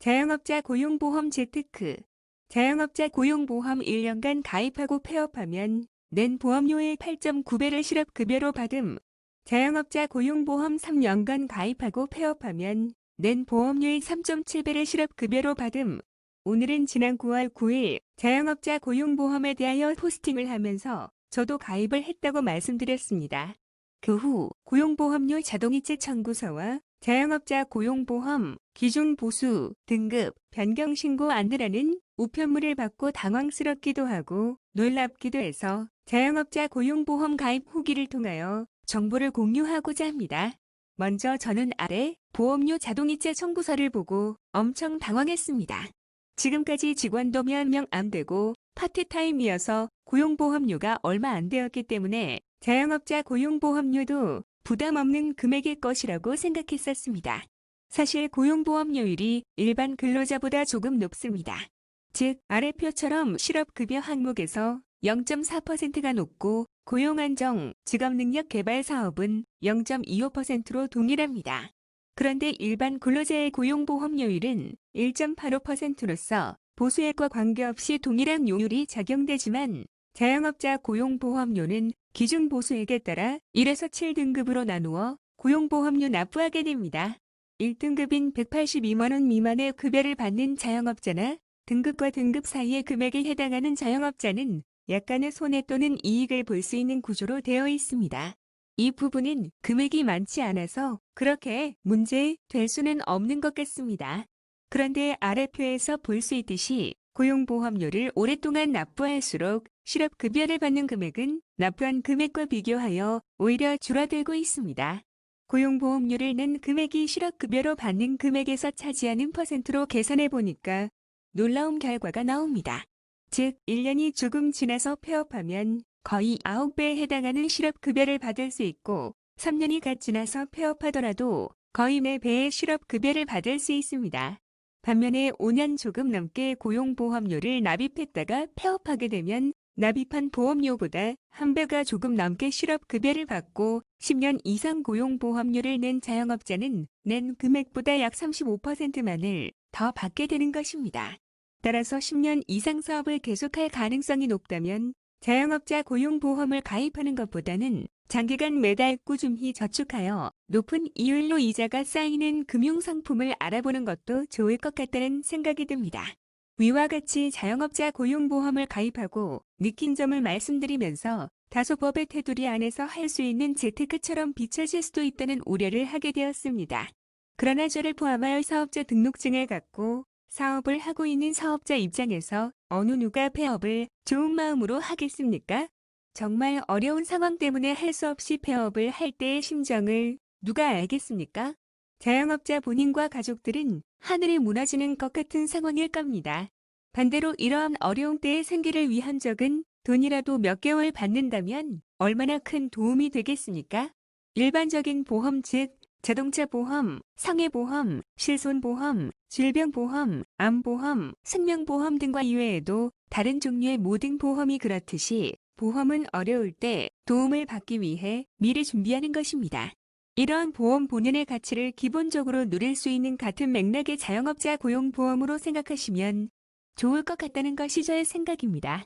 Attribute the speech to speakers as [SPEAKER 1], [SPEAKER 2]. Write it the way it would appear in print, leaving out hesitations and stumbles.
[SPEAKER 1] 자영업자 고용보험 재테크. 자영업자 고용보험 1년간 가입하고 폐업하면 낸 보험료의 8.9배를 실업급여로 받음. 자영업자 고용보험 3년간 가입하고 폐업하면 낸 보험료의 3.7배를 실업급여로 받음. 오늘은 지난 9월 9일 자영업자 고용보험에 대하여 포스팅을 하면서 저도 가입을 했다고 말씀드렸습니다. 그 후 고용보험료 자동이체 청구서와 자영업자 고용보험 기준 보수 등급 변경 신고 안내라는 우편물을 받고 당황스럽기도 하고 놀랍기도 해서 자영업자 고용보험 가입 후기를 통하여 정보를 공유하고자 합니다. 먼저 저는 아래 보험료 자동이체 청구서를 보고 엄청 당황했습니다. 지금까지 직원도 몇 명 안 되고 파트타임이어서 고용보험료가 얼마 안 되었기 때문에 자영업자 고용보험료도 부담 없는 금액일 것이라고 생각했었습니다. 사실 고용보험료율이 일반 근로자보다 조금 높습니다. 즉 아래 표처럼 실업급여 항목에서 0.4%가 높고 고용안정, 직업능력 개발 사업은 0.25%로 동일합니다. 그런데 일반 근로자의 고용보험료율은 1.85%로서 보수액과 관계없이 동일한 요율이 적용되지만 자영업자 고용보험료는 기준 보수액에 따라 1에서 7등급으로 나누어 고용보험료 납부하게 됩니다. 1등급인 182만 원 미만의 급여를 받는 자영업자나 등급과 등급 사이의 금액에 해당하는 자영업자는 약간의 손해 또는 이익을 볼 수 있는 구조로 되어 있습니다. 이 부분은 금액이 많지 않아서 그렇게 문제 될 수는 없는 것 같습니다. 그런데 아래표에서 볼 수 있듯이 고용보험료를 오랫동안 납부할수록 실업급여를 받는 금액은 납부한 금액과 비교하여 오히려 줄어들고 있습니다. 고용보험료를 낸 금액이 실업급여로 받는 금액에서 차지하는 퍼센트로 계산해 보니까 놀라운 결과가 나옵니다. 즉 1년이 조금 지나서 폐업하면 거의 9배에 해당하는 실업급여를 받을 수 있고 3년이 갓 지나서 폐업하더라도 거의 4배의 실업급여를 받을 수 있습니다. 반면에 5년 조금 넘게 고용보험료를 납입했다가 폐업하게 되면 납입한 보험료보다 1배가 조금 넘게 실업급여를 받고 10년 이상 고용보험료를 낸 자영업자는 낸 금액보다 약 35%만을 더 받게 되는 것입니다. 따라서 10년 이상 사업을 계속할 가능성이 높다면 자영업자 고용보험을 가입하는 것보다는 장기간 매달 꾸준히 저축하여 높은 이율로 이자가 쌓이는 금융상품을 알아보는 것도 좋을 것 같다는 생각이 듭니다. 위와 같이 자영업자 고용보험을 가입하고 느낀 점을 말씀드리면서 다소 법의 테두리 안에서 할 수 있는 재테크처럼 비춰질 수도 있다는 우려를 하게 되었습니다. 그러나 저를 포함하여 사업자 등록증을 갖고 사업을 하고 있는 사업자 입장에서 어느 누가 폐업을 좋은 마음으로 하겠습니까? 정말 어려운 상황 때문에 할 수 없이 폐업을 할 때의 심정을 누가 알겠습니까? 자영업자 본인과 가족들은 하늘이 무너지는 것 같은 상황일 겁니다. 반대로 이러한 어려운 때의 생기를 위한 적은 돈이라도 몇 개월 받는다면 얼마나 큰 도움이 되겠습니까? 일반적인 보험 즉 자동차 보험, 상해보험, 실손보험, 질병보험, 암보험, 생명보험 등과 이외에도 다른 종류의 모든 보험이 그렇듯이 보험은 어려울 때 도움을 받기 위해 미리 준비하는 것입니다. 이러한 보험 본연의 가치를 기본적으로 누릴 수 있는 같은 맥락의 자영업자 고용보험으로 생각하시면 좋을 것 같다는 것이 저의 생각입니다.